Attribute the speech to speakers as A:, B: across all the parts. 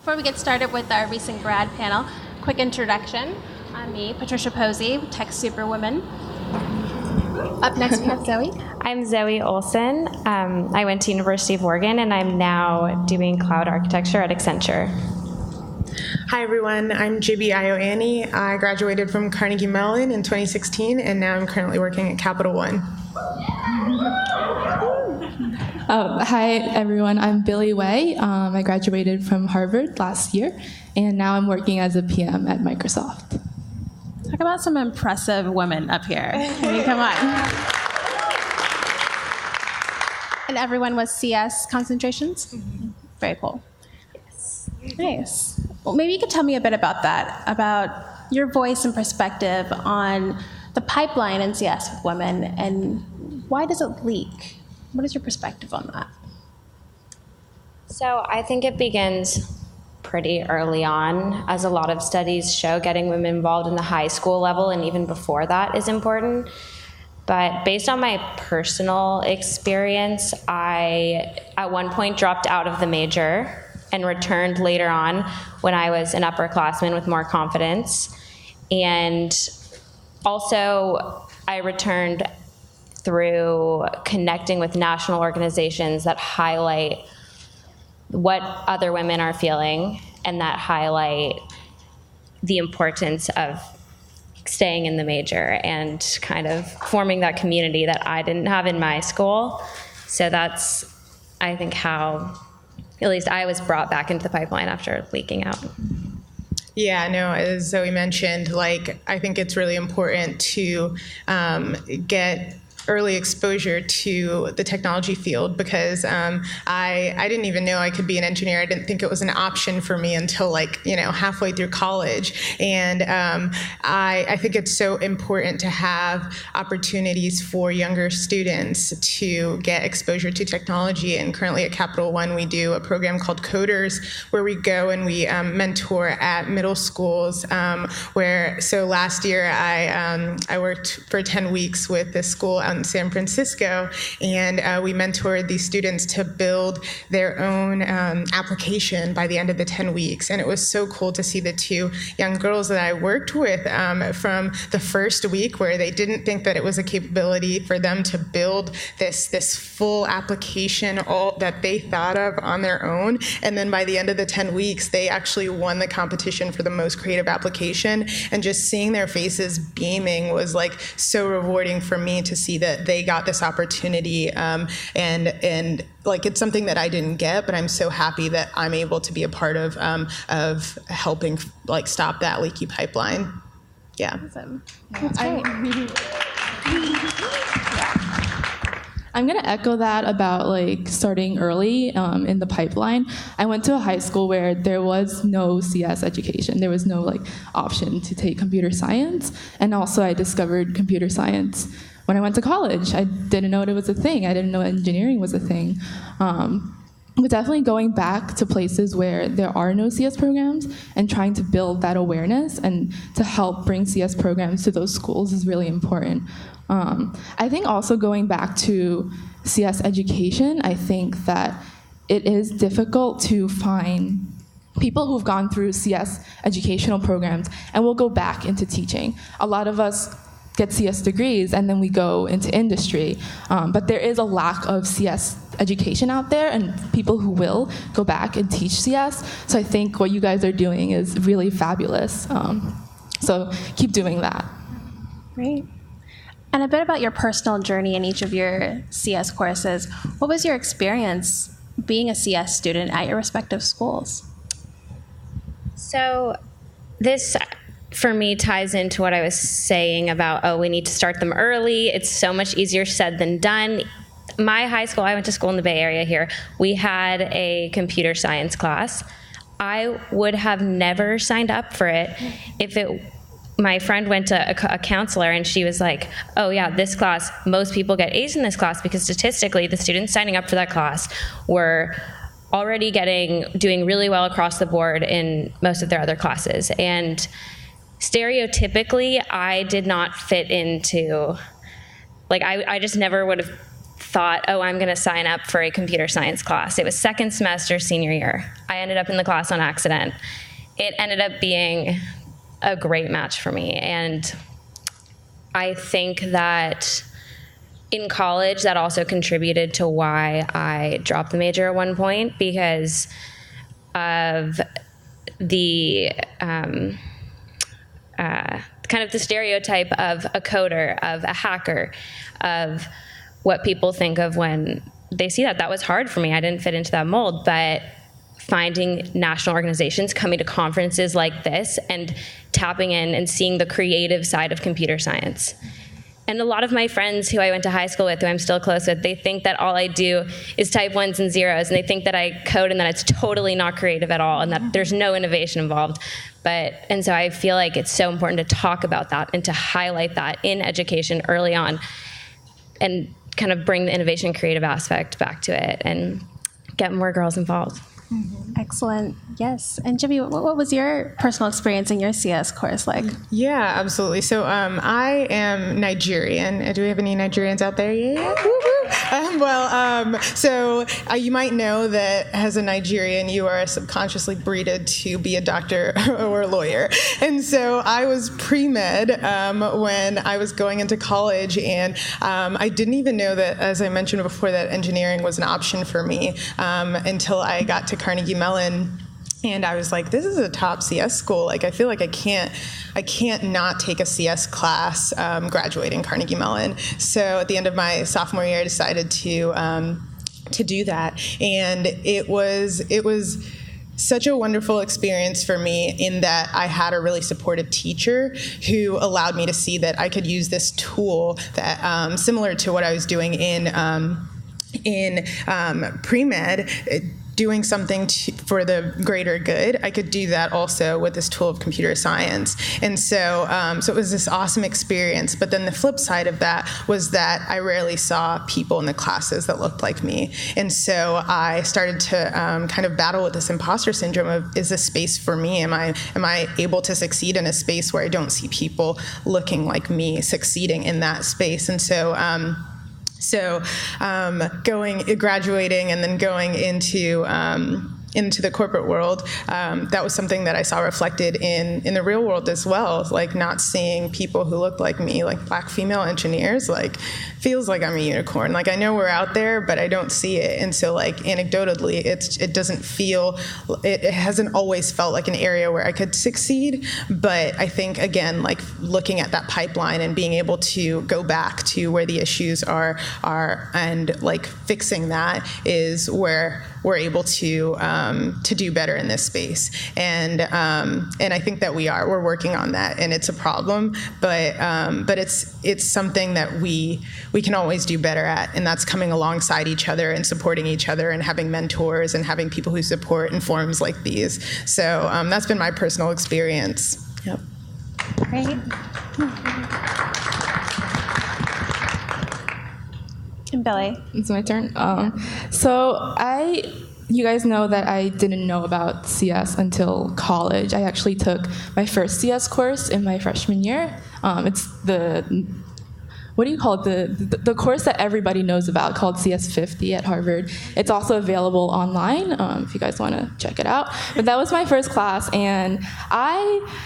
A: Before we get started with our recent grad panel, quick introduction. I'm me, Patricia Posey, Tech Superwomen. Up next, we have Zoe.
B: I'm Zoe Olson. I went to University of Oregon, and I'm now doing cloud architecture at Accenture.
C: Hi, everyone. I'm Jibby Ayo-Ani. I graduated from Carnegie Mellon in 2016, and now I'm currently working at Capital One.
D: Hi, everyone. I'm Billie Wei. I graduated from Harvard last year, and now I'm working as a PM at Microsoft.
A: Talk about some impressive women up here. I mean, come on. And everyone was CS concentrations? Mm-hmm. Very cool.
B: Yes.
A: Nice. Well, maybe you could tell me a bit about that, about your voice and perspective on the pipeline in CS with women, and why does it leak? What is your perspective on that?
B: So I think it begins pretty early on. As a lot of studies show, getting women involved in the high school level and even before that is important. But based on my personal experience, I at one point dropped out of the major and returned later on when I was an upperclassman with more confidence. And also I returned through connecting with national organizations that highlight what other women are feeling and that highlight the importance of staying in the major and kind of forming that community that I didn't have in my school. So that's, I think, how at least I was brought back into the pipeline after leaking out.
C: Yeah, no, as Zoe mentioned, I think it's really important to get early exposure to the technology field, because I didn't even know I could be an engineer. I didn't think it was an option for me until halfway through college. And I think it's so important to have opportunities for younger students to get exposure to technology. And currently at Capital One, we do a program called Coders, where we go and we mentor at middle schools. So last year I worked for 10 weeks with this school out in San Francisco, and we mentored these students to build their own application by the end of the 10 weeks. And it was so cool to see the two young girls that I worked with from the first week, where they didn't think that it was a capability for them to build this full application all that they thought of on their own. And then by the end of the 10 weeks, they actually won the competition for the most creative application. And just seeing their faces beaming was so rewarding for me to see that they got this opportunity, and it's something that I didn't get, but I'm so happy that I'm able to be a part of helping stop that leaky pipeline. Yeah.
A: Awesome.
D: That's great. I'm going to echo that about starting early in the pipeline. I went to a high school where there was no CS education. There was no option to take computer science. And also I discovered computer science when I went to college. I didn't know it was a thing. I didn't know engineering was a thing. But definitely going back to places where there are no CS programs and trying to build that awareness and to help bring CS programs to those schools is really important. I think also going back to CS education, I think that it is difficult to find people who've gone through CS educational programs and will go back into teaching. A lot of us get CS degrees and then we go into industry, but there is a lack of CS education out there and people who will go back and teach CS. So I think what you guys are doing is really fabulous. So keep doing that.
A: Great. And a bit about your personal journey in each of your CS courses. What was your experience being a CS student at your respective schools?
B: So this, for me, ties into what I was saying about, we need to start them early. It's so much easier said than done. My high school, I went to school in the Bay Area here, we had a computer science class. I would have never signed up for it if my friend went to a counselor and she was like, oh yeah, this class, most people get A's in this class because statistically the students signing up for that class were already doing really well across the board in most of their other classes. And stereotypically, I did not fit into, I just never would have thought, oh, I'm going to sign up for a computer science class. It was second semester senior year. I ended up in the class on accident. It ended up being a great match for me. And I think that in college, that also contributed to why I dropped the major at one point, because of the kind of the stereotype of a coder, of a hacker, of what people think of when they see that. That was hard for me. I didn't fit into that mold, but finding national organizations, coming to conferences like this and tapping in and seeing the creative side of computer science. And a lot of my friends who I went to high school with, who I'm still close with, they think that all I do is type ones and zeros, and they think that I code and that it's totally not creative at all and that there's no innovation involved. And so I feel like it's so important to talk about that and to highlight that in education early on and kind of bring the innovation creative aspect back to it and get more girls involved.
A: Excellent. Yes. And Jibby, what was your personal experience in your CS course like?
C: Yeah, absolutely. So I am Nigerian. Do we have any Nigerians out there? Yeah. So you might know that as a Nigerian, you are subconsciously breeded to be a doctor or a lawyer. And so I was pre-med when I was going into college, and I didn't even know that, as I mentioned before, that engineering was an option for me until I got to Carnegie Mellon. And I was like, this is a top CS school. Like, I feel like I can't not take a CS class graduating Carnegie Mellon. So at the end of my sophomore year, I decided to do that. And it was such a wonderful experience for me in that I had a really supportive teacher who allowed me to see that I could use this tool that similar to what I was doing in pre-med, doing something for the greater good. I could do that also with this tool of computer science. And so it was this awesome experience. But then the flip side of that was that I rarely saw people in the classes that looked like me. And so I started to kind of battle with this imposter syndrome of, is this space for me? Am I able to succeed in a space where I don't see people looking like me succeeding in that space? And so graduating and then going into the corporate world, that was something that I saw reflected in the real world as well. Like, not seeing people who look like me, like Black female engineers, like, feels like I'm a unicorn. Like, I know we're out there, but I don't see it. And so, like, anecdotally, it hasn't always felt like an area where I could succeed. But I think, again, like, looking at that pipeline and being able to go back to where the issues are and, like, fixing that is where we're able to do better in this space. And I think that we're working on that, and it's a problem, but it's something that we can always do better at, and that's coming alongside each other and supporting each other and having mentors and having people who support in forums like these. So that's been my personal experience. Yep.
A: Great. And Billie.
D: It's my turn. You guys know that I didn't know about CS until college. I actually took my first CS course in my freshman year. It's what do you call it? The course that everybody knows about, called CS50 at Harvard. It's also available online if you guys want to check it out. But that was my first class, and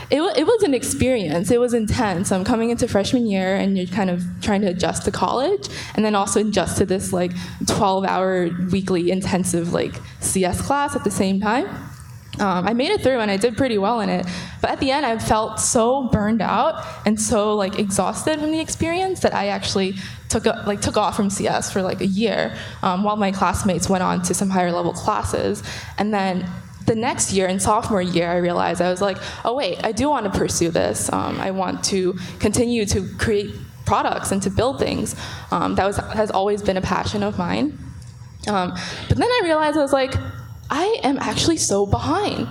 D: it was an experience. It was intense. I'm coming into freshman year, and you're kind of trying to adjust to college, and then also adjust to this like 12-hour weekly intensive like CS class at the same time. I made it through and I did pretty well in it, but at the end I felt so burned out and so like exhausted from the experience that I actually took off from CS for like a year while my classmates went on to some higher level classes. And then the next year, in sophomore year, I realized, I was like, oh wait, I do want to pursue this. I want to continue to create products and to build things. Has always been a passion of mine. But then I realized, I was like, I am actually so behind.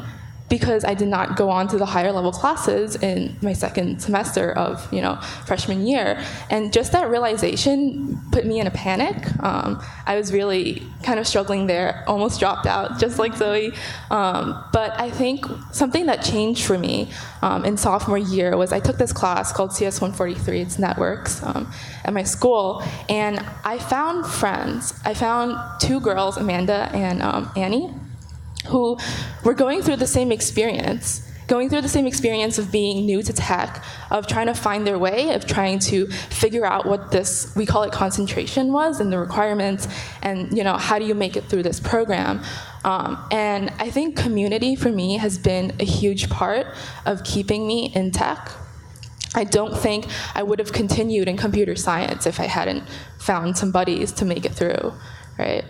D: because I did not go on to the higher level classes in my second semester of, freshman year. And just that realization put me in a panic. I was really kind of struggling there, almost dropped out, just like Zoe. But I think something that changed for me in sophomore year was I took this class called CS143, it's networks, at my school, and I found friends. I found two girls, Amanda and Annie, who were going through the same experience of being new to tech, of trying to find their way, of trying to figure out what this, we call it concentration, was, and the requirements, and how do you make it through this program. And I think community for me has been a huge part of keeping me in tech. I don't think I would have continued in computer science if I hadn't found some buddies to make it through, right?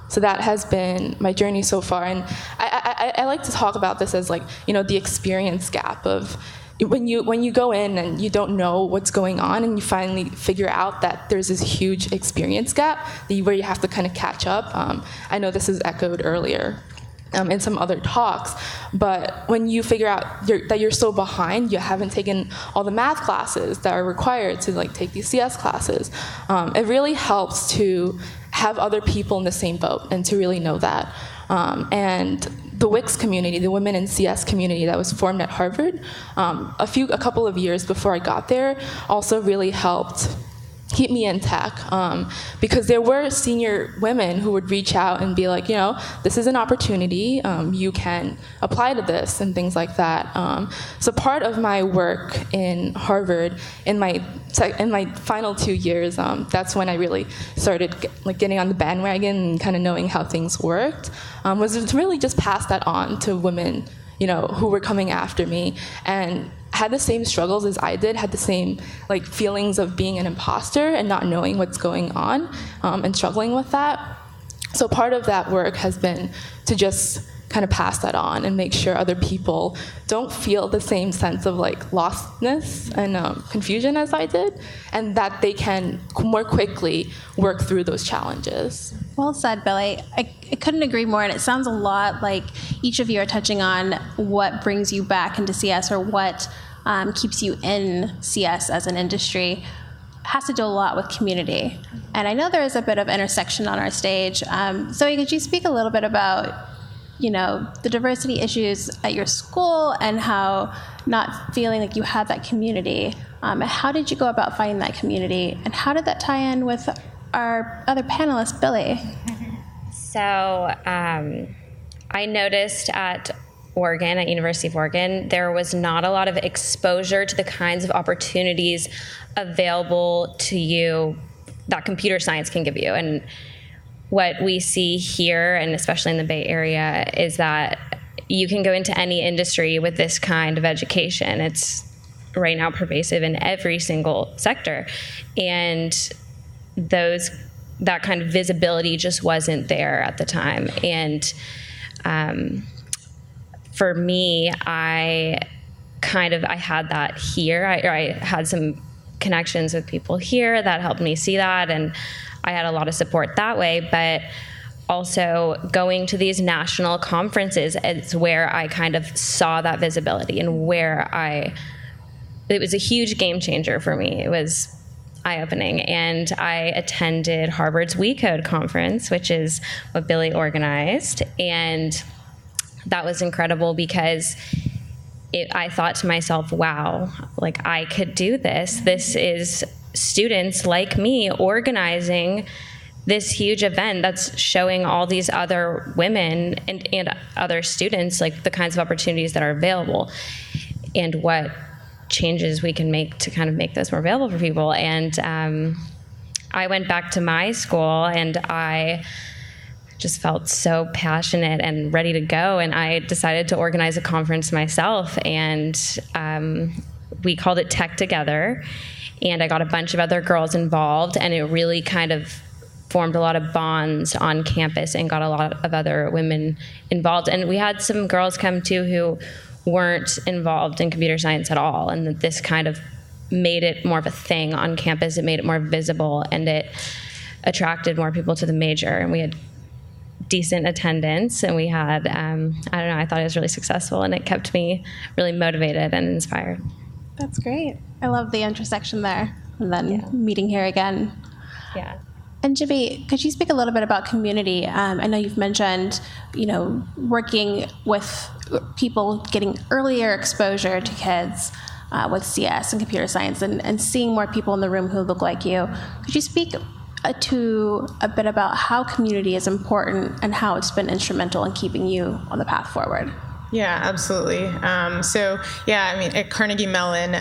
D: So that has been my journey so far, and I like to talk about this as the experience gap of when you go in and you don't know what's going on, and you finally figure out that there's this huge experience gap where you have to kind of catch up. I know this is echoed earlier in some other talks, but when you figure out that you're so behind, you haven't taken all the math classes that are required to take these CS classes, it really helps to have other people in the same boat and to really know that. And the WICS community, the Women in CS community that was formed at Harvard a couple of years before I got there, also really helped keep me in tech, because there were senior women who would reach out and be like, this is an opportunity, you can apply to this, and things like that. So part of my work in Harvard, in my final 2 years, that's when I really started getting on the bandwagon and kind of knowing how things worked, was to really just pass that on to women who were coming after me and had the same struggles as I did, had the same feelings of being an imposter and not knowing what's going on, and struggling with that. So part of that work has been to just kind of pass that on and make sure other people don't feel the same sense of lostness and confusion as I did, and that they can more quickly work through those challenges.
A: Well said, Billie. I couldn't agree more, and it sounds a lot like each of you are touching on what brings you back into CS, or what keeps you in CS as an industry. Has to do a lot with community. And I know there is a bit of intersection on our stage. Zoe, could you speak a little bit about the diversity issues at your school, and how not feeling like you had that community? How did you go about finding that community, and how did that tie in with our other panelist, Billie?
B: So I noticed at University of Oregon, there was not a lot of exposure to the kinds of opportunities available to you that computer science can give you. And what we see here, and especially in the Bay Area, is that you can go into any industry with this kind of education. It's right now pervasive in every single sector. And that kind of visibility just wasn't there at the time. And for me, I had that here. I had some connections with people here that helped me see that, and I had a lot of support that way. But also going to these national conferences is where I kind of saw that visibility, and it was a huge game changer for me. It was eye-opening. And I attended Harvard's WeCode conference, which is what Billie organized. And that was incredible because I thought to myself, wow, I could do this. This is students like me organizing this huge event that's showing all these other women and other students the kinds of opportunities that are available, and what changes we can make to kind of make those more available for people. And I went back to my school, and I just felt so passionate and ready to go, and I decided to organize a conference myself, and we called it Tech Together, and I got a bunch of other girls involved, and it really kind of formed a lot of bonds on campus and got a lot of other women involved. And we had some girls come too who weren't involved in computer science at all, and that this kind of made it more of a thing on campus. It made it more visible, and it attracted more people to the major. And we had decent attendance, and we had, I don't know, I thought it was really successful, and it kept me really motivated and inspired.
A: That's great. I love the intersection there, and then meeting here again.
B: Yeah.
A: And Jibby, could you speak a little bit about community? I know you've mentioned, working with people, getting earlier exposure to kids with CS and computer science, and seeing more people in the room who look like you. Could you speak to a bit about how community is important and how it's been instrumental in keeping you on the path forward?
C: Yeah, absolutely. At Carnegie Mellon,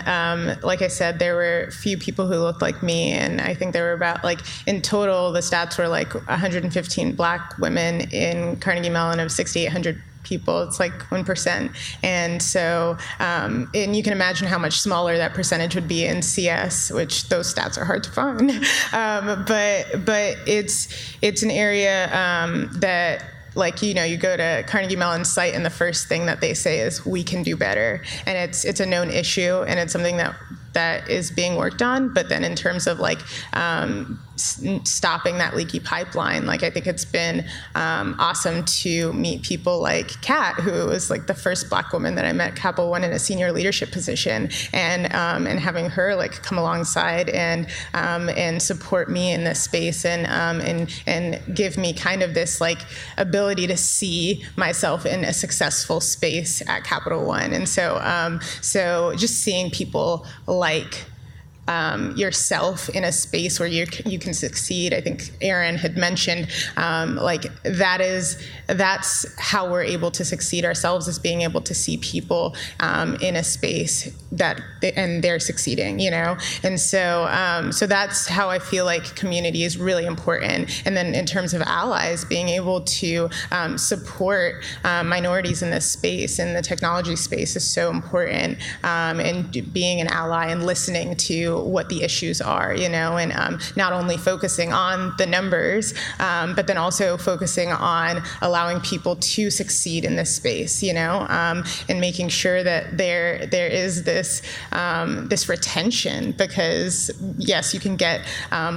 C: like I said, there were a few people who looked like me, and I think there were about, in total, the stats were 115 Black women in Carnegie Mellon of 6,800 people. It's 1%. And so, and you can imagine how much smaller that percentage would be in CS, which those stats are hard to find. But it's an area that, you go to Carnegie Mellon's site, and the first thing that they say is, we can do better. And it's a known issue, and it's something that is being worked on. But then in terms of stopping that leaky pipeline, I think it's been awesome to meet people like Kat, who was the first Black woman that I met, Capital One, in a senior leadership position, and having her come alongside and support me in this space, and give me kind of this ability to see myself in a successful space at Capital One. And so just seeing people yourself in a space where you can succeed. I think Aaron had mentioned that's how we're able to succeed ourselves, is being able to see people in a space and they're succeeding, And so that's how I feel like community is really important. And then in terms of allies, being able to support minorities in this space, in the technology space, is so important. And being an ally and listening to what the issues are, and not only focusing on the numbers, but then also focusing on allowing people to succeed in this space, and making sure that there is this retention, because yes, you can get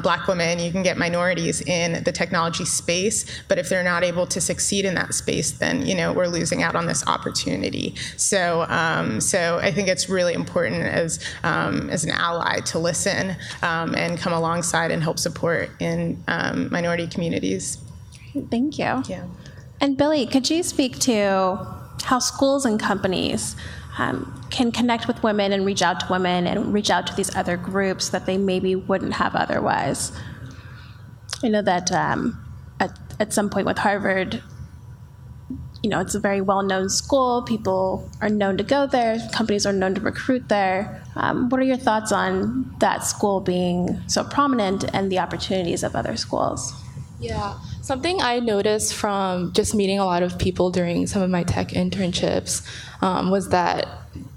C: Black women, you can get minorities in the technology space, but if they're not able to succeed in that space, then we're losing out on this opportunity. So I think it's really important as an ally to listen and come alongside and help support in minority communities.
A: Thank you.
C: Yeah.
A: And Billie, could you speak to how schools and companies can connect with women and reach out to women and reach out to these other groups that they maybe wouldn't have otherwise? I know that at some point with Harvard, it's a very well-known school. People are known to go there. Companies are known to recruit there. What are your thoughts on that school being so prominent and the opportunities of other schools?
D: Yeah, something I noticed from just meeting a lot of people during some of my tech internships was that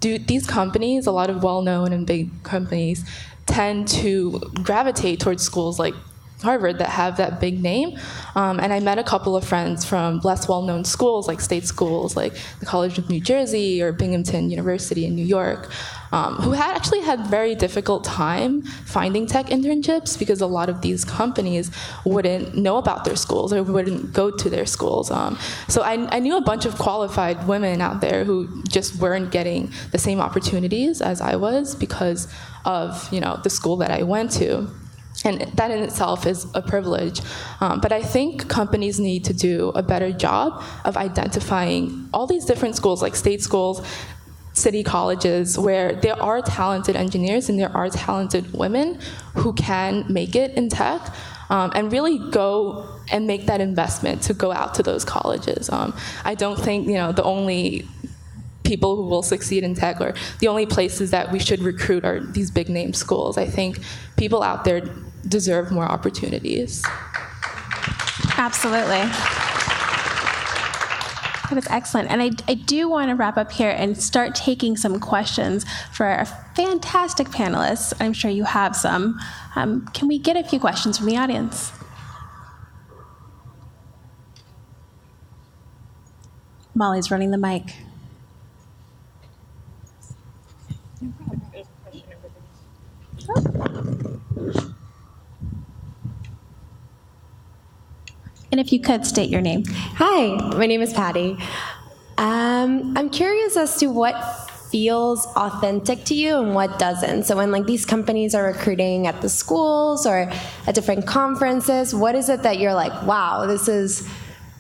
D: these companies, a lot of well-known and big companies, tend to gravitate towards schools like Harvard that have that big name. And I met a couple of friends from less well-known schools, like state schools, like the College of New Jersey or Binghamton University in New York, who actually had very difficult time finding tech internships because a lot of these companies wouldn't know about their schools or wouldn't go to their schools. So I knew a bunch of qualified women out there who just weren't getting the same opportunities as I was because of the school that I went to. And that in itself is a privilege. But I think companies need to do a better job of identifying all these different schools, like state schools, city colleges, where there are talented engineers and there are talented women who can make it in tech, and really go and make that investment to go out to those colleges. I don't think the only people who will succeed in tech or the only places that we should recruit are these big name schools. I think people out there deserve more opportunities.
A: Absolutely. That is excellent. And I do want to wrap up here and start taking some questions for our fantastic panelists. I'm sure you have some. Can we get a few questions from the audience? Molly's running the mic. And if you could state your name.
E: Hi, my name is Patty. I'm curious as to what feels authentic to you and what doesn't. So when like these companies are recruiting at the schools or at different conferences, what is it that you're like, wow, this is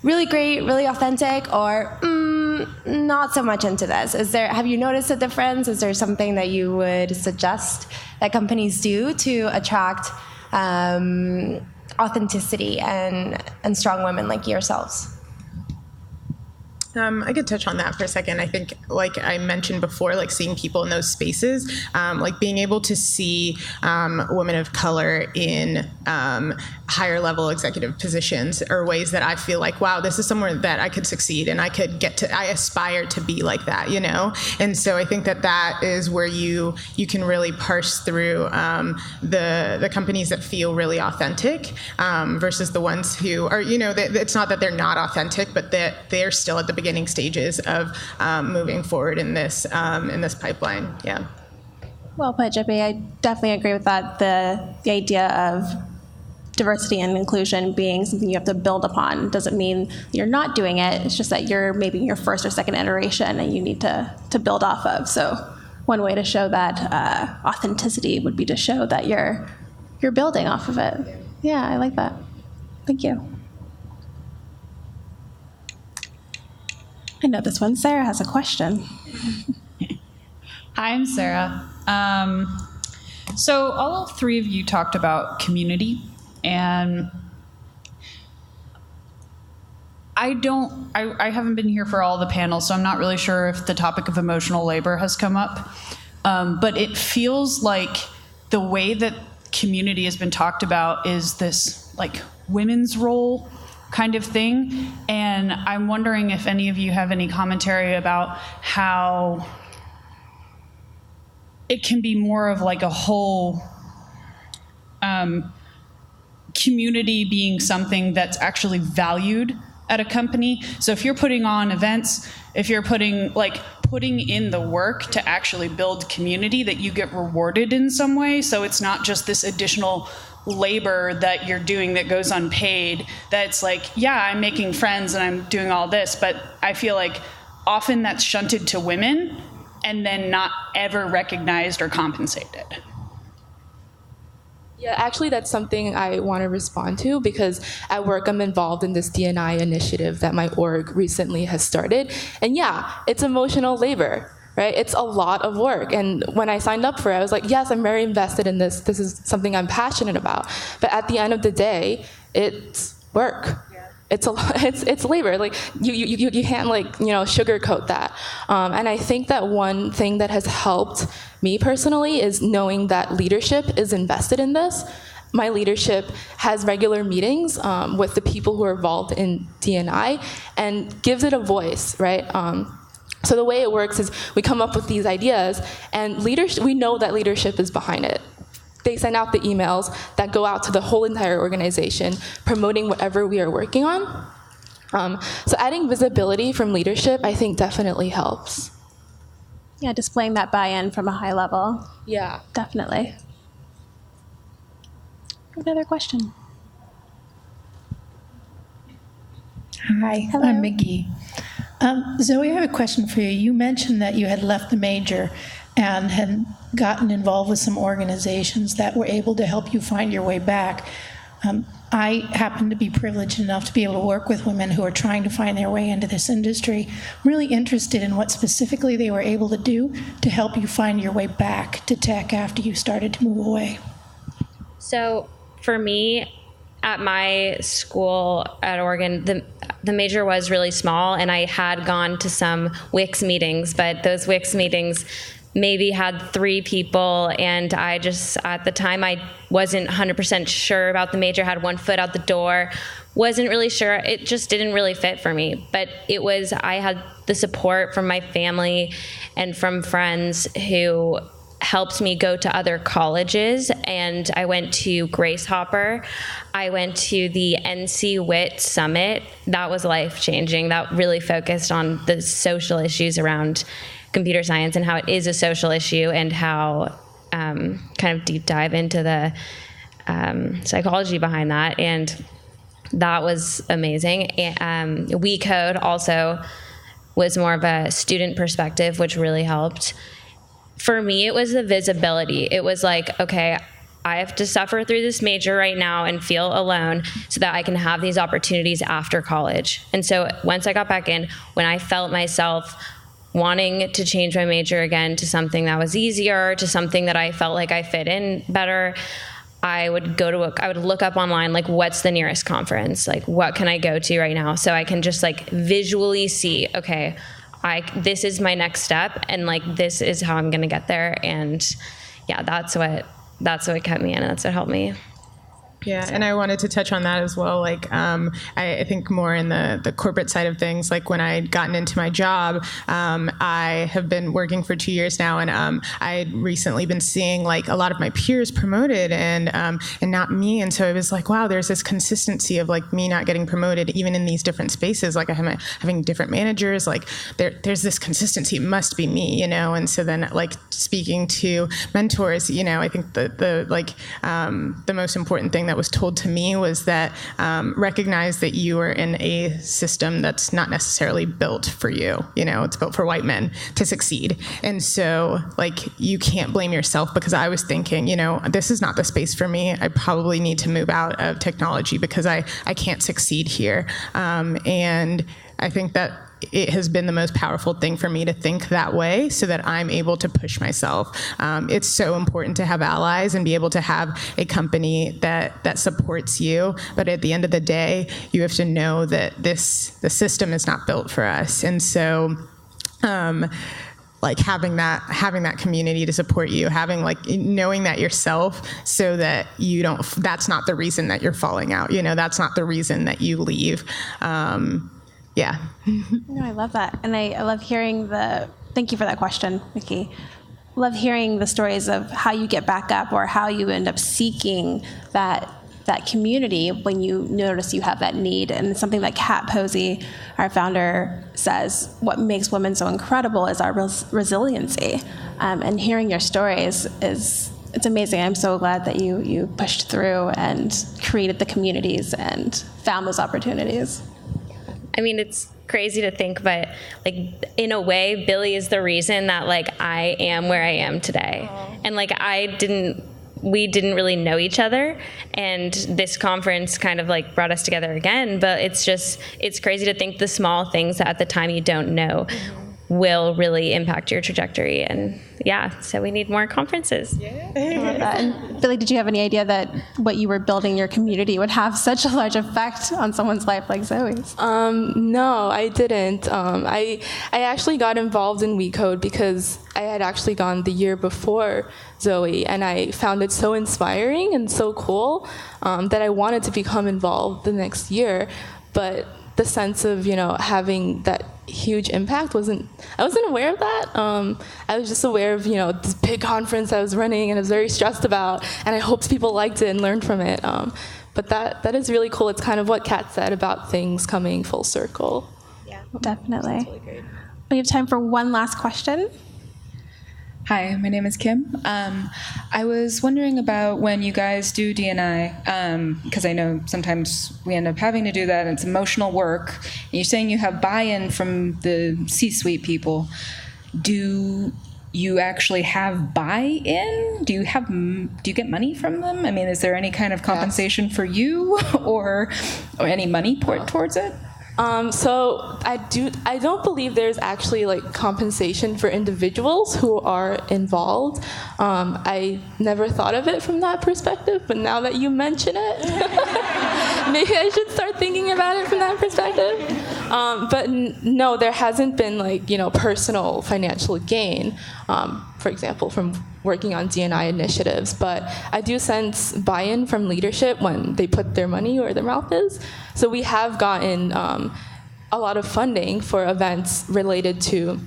E: really great, really authentic, or not so much into this? Have you noticed a difference? Is there something that you would suggest that companies do to attract authenticity and strong women like yourselves?
C: I could touch on that for a second. I think, like I mentioned before, like seeing people in those spaces, like being able to see women of color in higher level executive positions are ways that I feel like, wow, this is somewhere that I could succeed and I could I aspire to be like that, you know? And so I think that is where you can really parse through the companies that feel really authentic versus the ones who are, you know, it's not that they're not authentic, but that they're still at the beginning stages of moving forward in this pipeline. Yeah.
A: Well put, Jibby. I definitely agree with that. The idea of diversity and inclusion being something you have to build upon doesn't mean you're not doing it. It's just that you're maybe in your first or second iteration and you need to build off of. So one way to show that authenticity would be to show that you're building off of it. Yeah, I like that. Thank you. I know this one. Sarah has a question.
F: Hi, I'm Sarah. So all three of you talked about community, and I haven't been here for all the panels, so I'm not really sure if the topic of emotional labor has come up. But it feels like the way that community has been talked about is this like women's role kind of thing. And I'm wondering if any of you have any commentary about how it can be more of like a whole community being something that's actually valued at a company. So if you're putting on events, if you're putting in the work to actually build community, that you get rewarded in some way. So it's not just this additional labor that you're doing that goes unpaid, that's like, yeah, I'm making friends and I'm doing all this, but I feel like often that's shunted to women and then not ever recognized or compensated.
D: Yeah, actually, that's something I want to respond to because at work I'm involved in this D&I initiative that my org recently has started. And yeah, it's emotional labor, right? It's a lot of work. And when I signed up for it, I was like, yes, I'm very invested in this. This is something I'm passionate about. But at the end of the day, it's work. It's a lot. It's labor. Like you can't sugarcoat that. And I think that one thing that has helped me personally is knowing that leadership is invested in this. My leadership has regular meetings with the people who are involved in D&I and gives it a voice, right? So the way it works is we come up with these ideas, and we know that leadership is behind it. They send out the emails that go out to the whole entire organization promoting whatever we are working on. So adding visibility from leadership, I think, definitely helps.
A: Yeah, displaying that buy-in from a high level.
D: Yeah.
A: Definitely. Another question.
G: Hi,
A: Hello.
G: I'm Mickey. Zoe, I have a question for you. You mentioned that you had left the major and had gotten involved with some organizations that were able to help you find your way back. I happen to be privileged enough to be able to work with women who are trying to find their way into this industry. I'm really interested in what specifically they were able to do to help you find your way back to tech after you started to move away.
B: So for me, at my school at Oregon, the major was really small, and I had gone to some WIX meetings, but those WIX meetings maybe had 3 people, and I just, at the time, I wasn't 100% sure about the major, had one foot out the door, wasn't really sure. It just didn't really fit for me. But I had the support from my family and from friends who helped me go to other colleges, and I went to Grace Hopper. I went to the NC WIT Summit. That was life-changing. That really focused on the social issues around computer science and how it is a social issue, and how kind of deep dive into the psychology behind that. And that was amazing. And, We Code also was more of a student perspective, which really helped. For me, it was the visibility. It was like, okay, I have to suffer through this major right now and feel alone so that I can have these opportunities after college. And so once I got back in, when I felt myself wanting to change my major again to something that was easier, to something that I felt like I fit in better, I would look up online, like, what's the nearest conference? Like, what can I go to right now? So I can just like visually see, okay, this is my next step, and like, this is how I'm gonna get there. And yeah, that's what kept me in, and that's what helped me.
C: Yeah, and I wanted to touch on that as well. Like, I think more in the corporate side of things, like when I'd gotten into my job, I have been working for 2 years now, and I had recently been seeing like a lot of my peers promoted and not me. And so it was like, wow, there's this consistency of like me not getting promoted even in these different spaces. Like having different managers, like there's this consistency, it must be me, you know? And so then like speaking to mentors, you know, I think the most important thing that was told to me was that recognize that you are in a system that's not necessarily built for you. You know, it's built for white men to succeed. And so like, you can't blame yourself, because I was thinking, you know, this is not the space for me. I probably need to move out of technology because I can't succeed here. And I think that it has been the most powerful thing for me to think that way so that I'm able to push myself. It's so important to have allies and be able to have a company that supports you. But at the end of the day, you have to know that the system is not built for us. And so, like having that community to support you, having like knowing that yourself, so that that's not the reason that you're falling out. You know, that's not the reason that you leave. Yeah.
A: No, I love that. And I love hearing thank you for that question, Nikki. Love hearing the stories of how you get back up, or how you end up seeking that community when you notice you have that need. And it's something that Kat Posey, our founder, says, what makes women so incredible is our resiliency. And hearing your stories it's amazing. I'm so glad that you pushed through and created the communities and found those opportunities.
B: I mean, it's crazy to think, but like, in a way, Billie is the reason that like I am where I am today. Aww. And like, we didn't really know each other, and this conference kind of like brought us together again. But it's crazy to think the small things that at the time you don't know will really impact your trajectory. And yeah, so we need more conferences.
A: Yeah. I love that. And Billie, did you have any idea that what you were building your community would have such a large effect on someone's life like Zoe's?
D: No, I didn't. I actually got involved in We Code because I had actually gone the year before Zoe, and I found it so inspiring and so cool that I wanted to become involved the next year. But the sense of, you know, having that huge impact I wasn't aware of that. I was just aware of, you know, this big conference I was running and I was very stressed about, and I hoped people liked it and learned from it. But that is really cool. It's kind of what Kat said about things coming full circle.
A: Yeah, definitely. Really great. We have time for one last question.
H: Hi, my name is Kim. I was wondering about when you guys do D&I, because I know sometimes we end up having to do that, and it's emotional work. And you're saying you have buy-in from the C-suite people. Do you actually have buy-in? Do you get money from them? I mean, is there any kind of compensation for you, or any money poured towards it?
D: So I don't believe there's actually like compensation for individuals who are involved. I never thought of it from that perspective, but now that you mention it, maybe I should start thinking about it from that perspective. But no, there hasn't been like, you know, personal financial gain, for example, from working on D&I initiatives, but I do sense buy-in from leadership when they put their money where their mouth is. So we have gotten a lot of funding for events related to,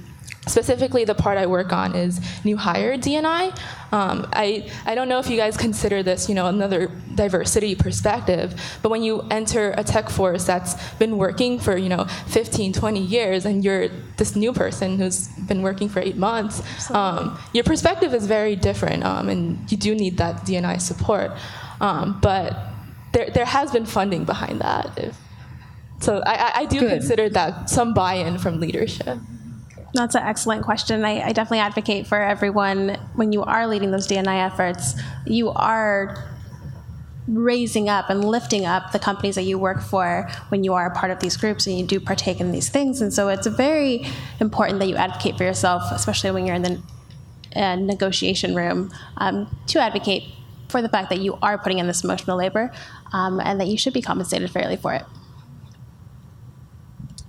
D: specifically the part I work on is new hire D&I. I don't know if you guys consider this, you know, another diversity perspective, but when you enter a tech force that's been working for, you know, 15, 20 years, and you're this new person who's been working for 8 months, your perspective is very different, and you do need that D&I support. But there has been funding behind that. So I do consider that some buy-in from leadership.
A: That's an excellent question. I definitely advocate for everyone, when you are leading those D&I efforts, you are raising up and lifting up the companies that you work for when you are a part of these groups and you do partake in these things. And so it's very important that you advocate for yourself, especially when you're in the negotiation room, to advocate for the fact that you are putting in this emotional labor and that you should be compensated fairly for it.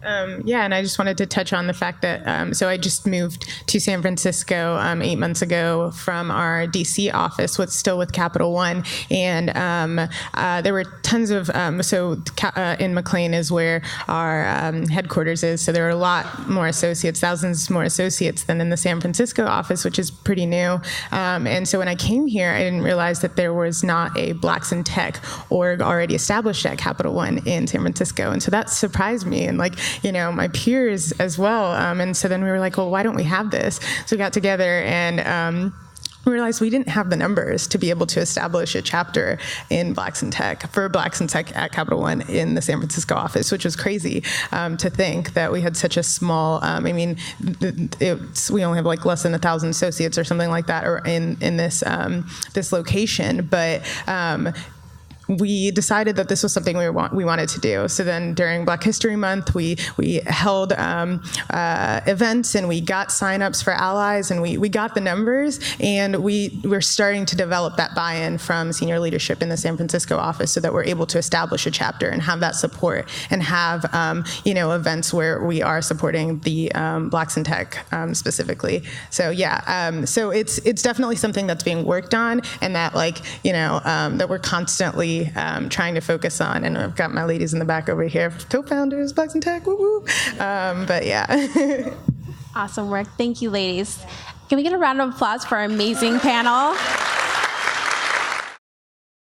C: Yeah, and I just wanted to touch on the fact that, so I just moved to San Francisco 8 months ago from our DC office, still with Capital One, and there were tons of, in McLean is where our headquarters is, so there are a lot more associates, thousands more associates than in the San Francisco office, which is pretty new, and so when I came here, I didn't realize that there was not a Blacks in Tech org already established at Capital One in San Francisco, and so that surprised me, and my peers as well. And so then we were like, well, why don't we have this? So we got together and we realized we didn't have the numbers to be able to establish a chapter in Blacks in Tech, for Blacks in Tech at Capital One in the San Francisco office, which was crazy to think that we had such a small, we only have like less than 1,000 associates or something like that, or in this this location. But we decided that this was something we wanted to do. So then during Black History Month, we held events and we got signups for allies and we got the numbers, and we're starting to develop that buy-in from senior leadership in the San Francisco office so that we're able to establish a chapter and have that support and have events where we are supporting the Blacks in Tech specifically. So yeah, so it's definitely something that's being worked on, and that that we're constantly trying to focus on. And I've got my ladies in the back over here, co-founders, Blacks in Tech, woo woo. But yeah.
A: Awesome work. Thank you, ladies. Can we get a round of applause for our amazing panel?